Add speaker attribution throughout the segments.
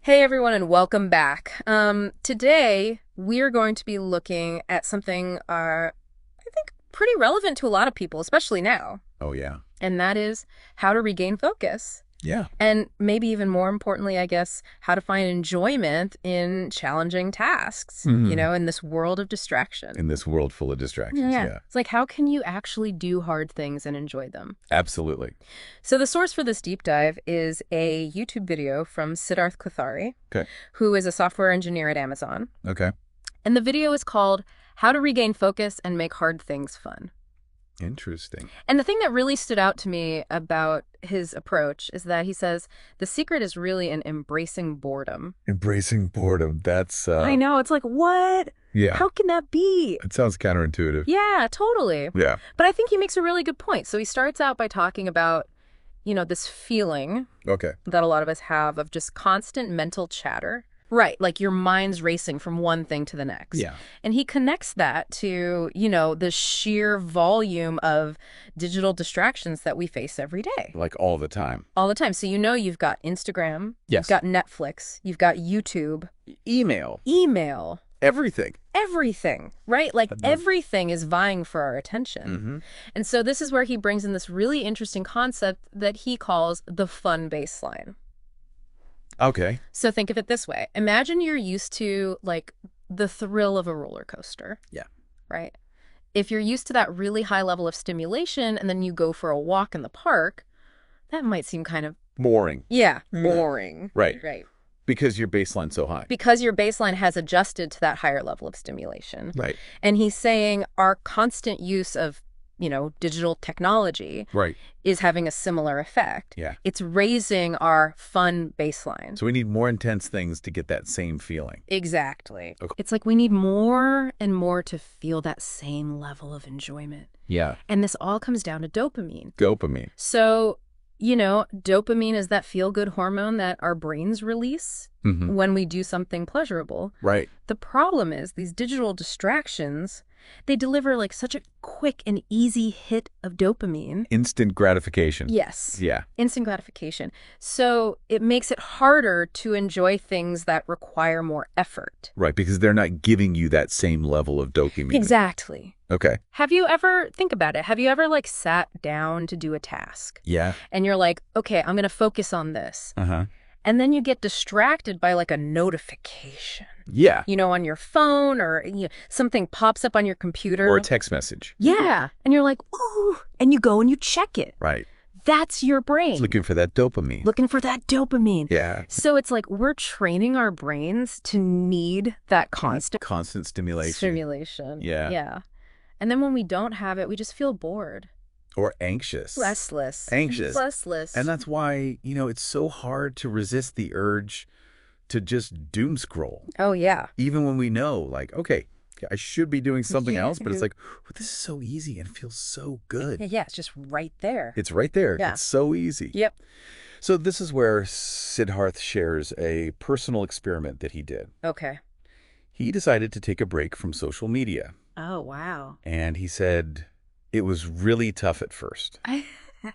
Speaker 1: Hey everyone, and welcome back. Today we're going to be looking at something I think pretty relevant to a lot of people, especially now,
Speaker 2: Oh, yeah.
Speaker 1: and that is how to regain focus.
Speaker 2: Yeah.
Speaker 1: And maybe even more importantly, I guess, how to find enjoyment in challenging tasks,
Speaker 2: Hmm.
Speaker 1: in this world of distraction.
Speaker 2: In this world full of distractions.
Speaker 1: Yeah.
Speaker 2: Yeah.
Speaker 1: It's like, how can you actually do hard things and enjoy them?
Speaker 2: Absolutely.
Speaker 1: So the source for this deep dive is a YouTube video from Siddharth Kothari,
Speaker 2: Okay.
Speaker 1: who is a software engineer at Amazon.
Speaker 2: Okay.
Speaker 1: And the video is called How to Regain Focus and Make Hard Things Fun.
Speaker 2: Interesting.
Speaker 1: And the thing that really stood out to me about his approach is that he says the secret is really in embracing boredom.
Speaker 2: Embracing boredom. That's,
Speaker 1: I know. It's like, what?
Speaker 2: yeah.
Speaker 1: How can that be?
Speaker 2: It sounds counterintuitive.
Speaker 1: Yeah, totally.
Speaker 2: Yeah.
Speaker 1: But I think he makes a really good point. So he starts out by talking about, this feeling
Speaker 2: Okay.
Speaker 1: that a lot of us have of just constant mental chatter. Right, like your mind's racing from one thing to the next.
Speaker 2: Yeah.
Speaker 1: And he connects that to, the sheer volume of digital distractions that we face every day,
Speaker 2: Like all the time.
Speaker 1: all the time. So you've got Instagram,
Speaker 2: Yes.
Speaker 1: you've got Netflix, you've got YouTube,
Speaker 2: Email.
Speaker 1: email,
Speaker 2: Everything.
Speaker 1: everything, right? Like
Speaker 2: I'd love-
Speaker 1: everything is vying for our attention.
Speaker 2: Mm-hmm.
Speaker 1: And so this is where he brings in this really interesting concept that he calls the fun baseline.
Speaker 2: Okay.
Speaker 1: So think of it this way. Imagine you're used to like the thrill of a roller coaster.
Speaker 2: Yeah.
Speaker 1: Right? If you're used to that really high level of stimulation and then you go for a walk in the park, that might seem kind of,
Speaker 2: Boring.
Speaker 1: boring.
Speaker 2: Right.
Speaker 1: Right.
Speaker 2: Because your baseline's so high.
Speaker 1: Because your baseline has adjusted to that higher level of stimulation.
Speaker 2: Right.
Speaker 1: And he's saying our constant use of, digital technology
Speaker 2: Right.
Speaker 1: is having a similar effect.
Speaker 2: Yeah.
Speaker 1: It's raising our fun baseline.
Speaker 2: So we need more intense things to get that same feeling.
Speaker 1: Exactly.
Speaker 2: Okay.
Speaker 1: It's like we need more and more to feel that same level of enjoyment.
Speaker 2: Yeah.
Speaker 1: And this all comes down to dopamine.
Speaker 2: Dopamine.
Speaker 1: So, dopamine is that feel-good hormone that our brains release
Speaker 2: Mm-hmm.
Speaker 1: when we do something pleasurable.
Speaker 2: Right.
Speaker 1: The problem is these digital distractions, they deliver like such a quick and easy hit of dopamine.
Speaker 2: Instant gratification.
Speaker 1: Yes.
Speaker 2: Yeah.
Speaker 1: Instant gratification. So it makes it harder to enjoy things that require more effort.
Speaker 2: Right. Because they're not giving you that same level of dopamine.
Speaker 1: Exactly.
Speaker 2: Okay.
Speaker 1: Think about it. Have you ever like sat down to do a task
Speaker 2: Yeah.
Speaker 1: and you're like, okay, I'm going to focus on this.
Speaker 2: Uh-huh.
Speaker 1: And then you get distracted by like a notification,
Speaker 2: Yeah.
Speaker 1: on your phone or something pops up on your computer.
Speaker 2: Or a text message.
Speaker 1: Yeah. And you're like, ooh, and you go and you check it.
Speaker 2: Right.
Speaker 1: That's your brain
Speaker 2: It's looking for that dopamine.
Speaker 1: looking for that dopamine.
Speaker 2: Yeah.
Speaker 1: So it's like we're training our brains to need that constant
Speaker 2: Constant stimulation.
Speaker 1: stimulation.
Speaker 2: Yeah.
Speaker 1: Yeah. And then when we don't have it, we just feel bored.
Speaker 2: Or anxious.
Speaker 1: Restless.
Speaker 2: Anxious.
Speaker 1: Restless.
Speaker 2: And that's why, it's so hard to resist the urge to just doom scroll.
Speaker 1: Oh, yeah.
Speaker 2: Even when we know, like, okay, I should be doing something
Speaker 1: Yeah.
Speaker 2: else, but it's like, oh, this is so easy and feels so good.
Speaker 1: Yeah, it's just right there.
Speaker 2: It's right there.
Speaker 1: Yeah.
Speaker 2: It's so easy.
Speaker 1: Yep.
Speaker 2: So this is where Siddharth shares a personal experiment that he did.
Speaker 1: Okay.
Speaker 2: He decided to take a break from social media.
Speaker 1: Oh, wow.
Speaker 2: And he said it was really tough at first.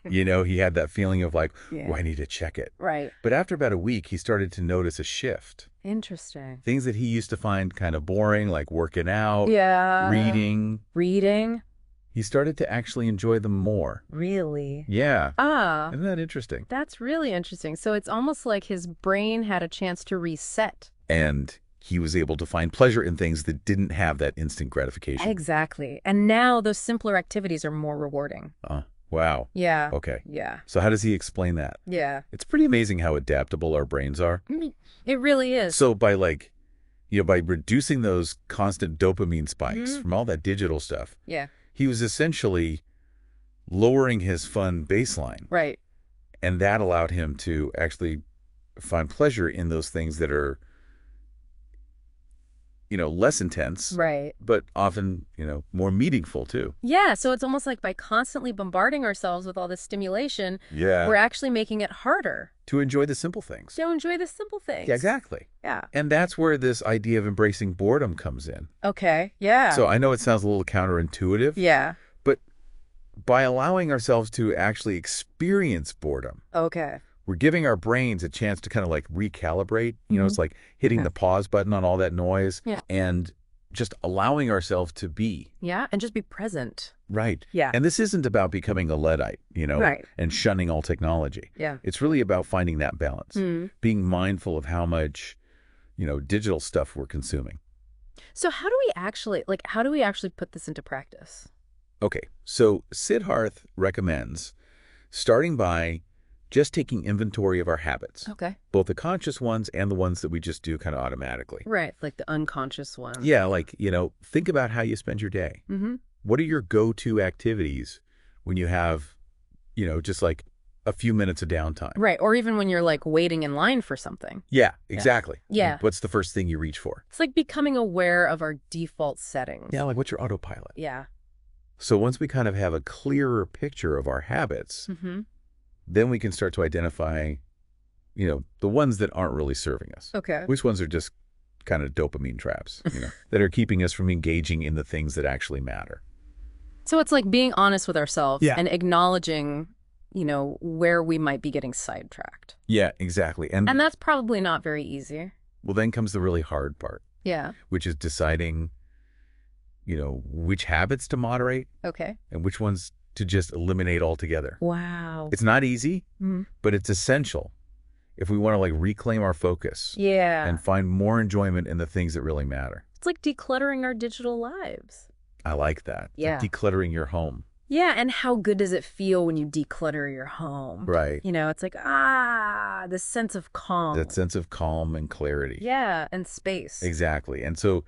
Speaker 2: He had that feeling of like,
Speaker 1: Yeah.
Speaker 2: oh, I need to check it.
Speaker 1: Right.
Speaker 2: But after about a week, he started to notice a shift.
Speaker 1: Interesting.
Speaker 2: Things that he used to find kind of boring, like working out,
Speaker 1: Yeah.
Speaker 2: reading,
Speaker 1: Reading?
Speaker 2: he started to actually enjoy them more.
Speaker 1: Really?
Speaker 2: Yeah.
Speaker 1: Ah,
Speaker 2: Isn't that interesting?
Speaker 1: that's really interesting. So it's almost like his brain had a chance to reset.
Speaker 2: And he was able to find pleasure in things that didn't have that instant gratification.
Speaker 1: Exactly. And now those simpler activities are more rewarding.
Speaker 2: Wow.
Speaker 1: Yeah.
Speaker 2: Okay.
Speaker 1: Yeah.
Speaker 2: So how does he explain that?
Speaker 1: Yeah.
Speaker 2: It's pretty amazing how adaptable our brains are.
Speaker 1: It really is.
Speaker 2: So by by reducing those constant dopamine spikes from all that digital stuff,
Speaker 1: Yeah.
Speaker 2: he was essentially lowering his fun baseline.
Speaker 1: Right.
Speaker 2: And that allowed him to actually find pleasure in those things that are, less intense,
Speaker 1: Right.
Speaker 2: but often, more meaningful too.
Speaker 1: Yeah. So it's almost like by constantly bombarding ourselves with all this stimulation,
Speaker 2: Yeah.
Speaker 1: we're actually making it harder
Speaker 2: To enjoy the simple things.
Speaker 1: to enjoy the simple things.
Speaker 2: Yeah, exactly.
Speaker 1: Yeah.
Speaker 2: And that's where this idea of embracing boredom comes in.
Speaker 1: Okay. Yeah.
Speaker 2: So I know it sounds a little counterintuitive,
Speaker 1: Yeah.
Speaker 2: but by allowing ourselves to actually experience boredom,
Speaker 1: Okay.
Speaker 2: we're giving our brains a chance to kind of like recalibrate. You know, it's like hitting the pause button on all that noise and just allowing ourselves to be.
Speaker 1: Yeah, and just be present.
Speaker 2: Right.
Speaker 1: Yeah.
Speaker 2: And this isn't about becoming a Luddite, you know, and shunning all technology.
Speaker 1: Yeah.
Speaker 2: It's really about finding that balance, being mindful of how much, you know, digital stuff we're consuming.
Speaker 1: So how do we actually put this into practice?
Speaker 2: Okay, so Siddharth recommends starting by just taking inventory of our habits.
Speaker 1: Okay.
Speaker 2: Both the conscious ones and the ones that we just do kind of automatically.
Speaker 1: Right, like the unconscious ones.
Speaker 2: Yeah, like, you know, think about how you spend your day. What are your go-to activities when you have, you know, just like a few minutes of downtime?
Speaker 1: Right, or even when you're like waiting in line for something.
Speaker 2: Yeah, exactly.
Speaker 1: Yeah.
Speaker 2: What's the first thing you reach for?
Speaker 1: It's like becoming aware of our default settings.
Speaker 2: Yeah, like what's your autopilot?
Speaker 1: Yeah.
Speaker 2: So once we kind of have a clearer picture of our habits, then we can start to identify, you know, the ones that aren't really serving us.
Speaker 1: Okay.
Speaker 2: Which ones are just kind of dopamine traps, you know, that are keeping us from engaging in the things that actually matter.
Speaker 1: So it's like being honest with ourselves and acknowledging, you know, where we might be getting sidetracked.
Speaker 2: Yeah, exactly.
Speaker 1: And that's probably not very easy.
Speaker 2: Well, then comes the really hard part.
Speaker 1: Yeah.
Speaker 2: Which is deciding, you know, which habits to moderate.
Speaker 1: Okay.
Speaker 2: And which ones to just eliminate altogether.
Speaker 1: Wow.
Speaker 2: It's not easy, but it's essential if we want to like reclaim our focus.
Speaker 1: Yeah.
Speaker 2: And find more enjoyment in the things that really matter.
Speaker 1: It's like decluttering our digital lives.
Speaker 2: I like that.
Speaker 1: Yeah.
Speaker 2: Like decluttering your home.
Speaker 1: Yeah, and how good does it feel when you declutter your home?
Speaker 2: Right.
Speaker 1: You know, it's like, the sense of calm.
Speaker 2: That sense of calm and clarity.
Speaker 1: Yeah, and space.
Speaker 2: Exactly. And so,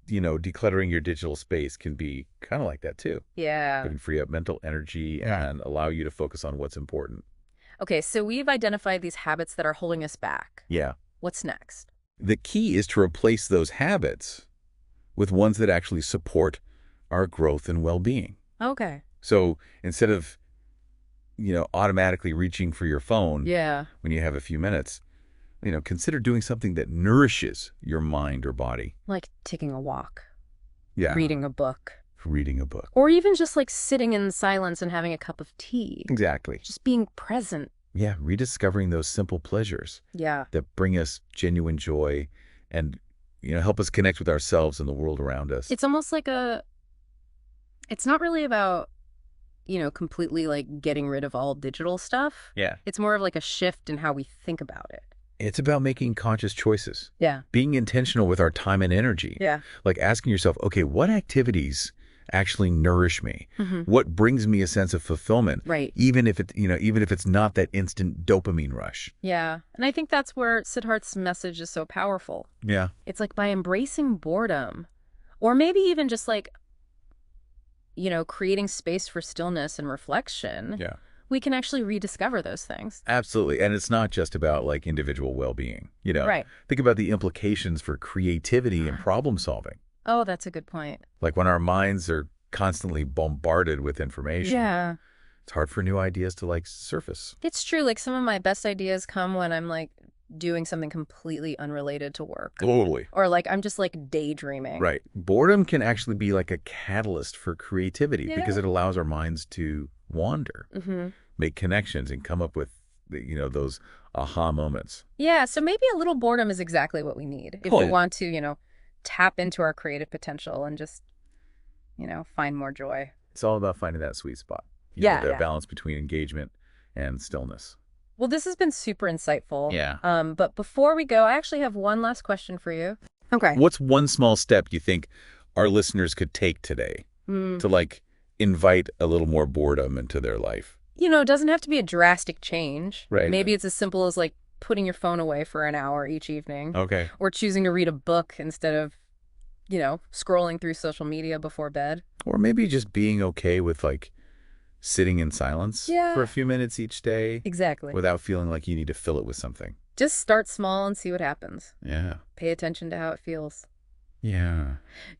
Speaker 2: you know, decluttering your digital space can be kind of like that too.
Speaker 1: Yeah.
Speaker 2: It can free up mental energy and allow you to focus on what's important.
Speaker 1: Okay, so we've identified these habits that are holding us back.
Speaker 2: Yeah.
Speaker 1: What's next?
Speaker 2: The key is to replace those habits with ones that actually support our growth and well-being.
Speaker 1: Okay.
Speaker 2: So instead of, you know, automatically reaching for your phone when you have a few minutes, you know, consider doing something that nourishes your mind or body.
Speaker 1: Like taking a walk.
Speaker 2: Yeah.
Speaker 1: Reading a book.
Speaker 2: Reading a book.
Speaker 1: Or even just like sitting in silence and having a cup of tea.
Speaker 2: Exactly.
Speaker 1: Just being present.
Speaker 2: Yeah, rediscovering those simple pleasures.
Speaker 1: Yeah.
Speaker 2: That bring us genuine joy and, you know, help us connect with ourselves and the world around us.
Speaker 1: It's almost like it's not really about, you know, completely like getting rid of all digital stuff.
Speaker 2: Yeah.
Speaker 1: It's more of like a shift in how we think about it.
Speaker 2: It's about making conscious choices.
Speaker 1: Yeah.
Speaker 2: Being intentional with our time and energy.
Speaker 1: Yeah.
Speaker 2: Like asking yourself, okay, what activities actually nourish me? What brings me a sense of fulfillment?
Speaker 1: Right.
Speaker 2: Even if it's not that instant dopamine rush.
Speaker 1: Yeah. And I think that's where Siddharth's message is so powerful.
Speaker 2: Yeah.
Speaker 1: It's like by embracing boredom, or maybe even just like, you know, creating space for stillness and reflection.
Speaker 2: Yeah.
Speaker 1: We can actually rediscover those things.
Speaker 2: Absolutely. And it's not just about like individual well-being, you know.
Speaker 1: Right.
Speaker 2: Think about the implications for creativity and problem solving.
Speaker 1: Oh, that's a good point.
Speaker 2: Like when our minds are constantly bombarded with information.
Speaker 1: Yeah.
Speaker 2: It's hard for new ideas to like surface.
Speaker 1: It's true. Like some of my best ideas come when I'm like doing something completely unrelated to work.
Speaker 2: Totally.
Speaker 1: Or like I'm just like daydreaming.
Speaker 2: Right. Boredom can actually be like a catalyst for creativity because it allows our minds to wander, make connections, and come up with, you know, those aha moments.
Speaker 1: Yeah. So maybe a little boredom is exactly what we need if we want to, you know, tap into our creative potential and just, you know, find more joy.
Speaker 2: It's all about finding that sweet spot. You know, the balance between engagement and stillness.
Speaker 1: Well, this has been super insightful.
Speaker 2: Yeah.
Speaker 1: But before we go, I actually have one last question for you. Okay.
Speaker 2: What's one small step you think our listeners could take today to like invite a little more boredom into their life?
Speaker 1: You know, it doesn't have to be a drastic change.
Speaker 2: Right.
Speaker 1: Maybe it's as simple as like putting your phone away for an hour each evening.
Speaker 2: Okay.
Speaker 1: Or choosing to read a book instead of, you know, scrolling through social media before bed.
Speaker 2: Or maybe just being okay with like sitting in silence for a few minutes each day.
Speaker 1: Exactly.
Speaker 2: Without feeling like you need to fill it with something.
Speaker 1: Just start small and see what happens.
Speaker 2: Yeah.
Speaker 1: Pay attention to how it feels.
Speaker 2: Yeah.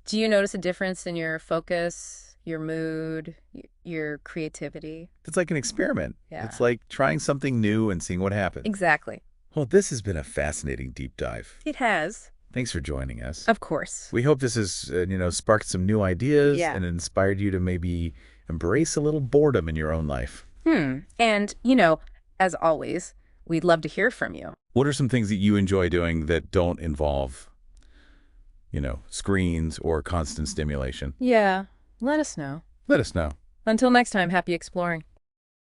Speaker 1: Do you notice a difference in your focus, your mood, your creativity?
Speaker 2: It's like an experiment.
Speaker 1: Yeah.
Speaker 2: It's like trying something new and seeing what happens.
Speaker 1: Exactly.
Speaker 2: Well, this has been a fascinating deep dive.
Speaker 1: It has.
Speaker 2: Thanks for joining us.
Speaker 1: Of course.
Speaker 2: We hope this has, you know, sparked some new ideas
Speaker 1: and
Speaker 2: inspired you to maybe embrace a little boredom in your own life.
Speaker 1: And, you know, as always, we'd love to hear from you.
Speaker 2: What are some things that you enjoy doing that don't involve, screens or constant stimulation?
Speaker 1: Yeah, let us know.
Speaker 2: Let us know.
Speaker 1: Until next time, happy exploring.